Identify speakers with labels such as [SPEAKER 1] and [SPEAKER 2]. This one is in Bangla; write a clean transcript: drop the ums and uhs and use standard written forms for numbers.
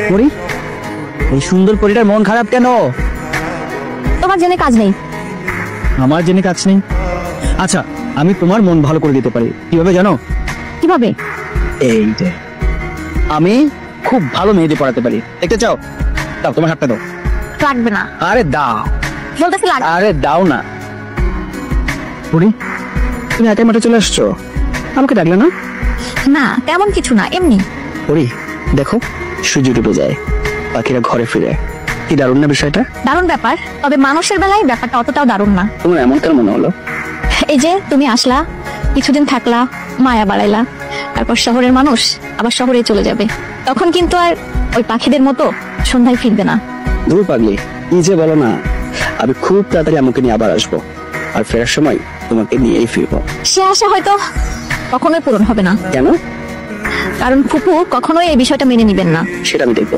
[SPEAKER 1] পরি, এই সুন্দর পরিটার মন খারাপ কেন?
[SPEAKER 2] তোমার জেনে কাজ নেই।
[SPEAKER 1] আমার জেনে কাজ নেই? আচ্ছা, আমি তোমার মন ভালো করে দিতে পারি। কিভাবে জানো?
[SPEAKER 2] কিভাবে?
[SPEAKER 1] এই যে আমি খুব ভালো মেহেদি পড়াতে পারি। দেখতে চাও? দাও, তোমার হাতটা দাও।
[SPEAKER 2] লাগবে না।
[SPEAKER 1] আরে দাও।
[SPEAKER 2] বলতেছি লাগবে।
[SPEAKER 1] আরে দাও না। পরি, তুমি একাই মাঠে চলে আসছো, আমাকে ডাকলে না?
[SPEAKER 2] না তেমন কিছু না, এমনি।
[SPEAKER 1] পরি, দেখো সূর্য ডুবে যায়, পাখিরা ঘরে ফিরে। কি দারুণ না বিষয়টা?
[SPEAKER 2] দারুণ ব্যাপার, তবে মানুষের বেলায় ব্যাপারটা অতটাও দারুণ না।
[SPEAKER 1] তোমার এমন কেন মনে হলো?
[SPEAKER 2] এই যে তুমি আসলা, কিছুদিন থাকলা, মায়া বাড়াইলা, তারপর শহরের মানুষ আবার শহরে চলে যাবে, তখন কিন্তু আর ওই পাখিদের মতো সন্ধ্যায় ফিরবে না।
[SPEAKER 1] দূর পাগলি, কি যে বলো না। আমি খুব তাড়াতাড়ি আমাকে নিয়ে আবার আসবো, আর ফেরার সময় তোমাকে নিয়েই ফিরবো।
[SPEAKER 2] সে আশা হয়তো কখনোই পূরণ হবে না।
[SPEAKER 1] কেন?
[SPEAKER 2] কারণ ফুপু কখনোই এই বিষয়টা মেনে নিবেন না।
[SPEAKER 1] সেটা আমি দেখবো।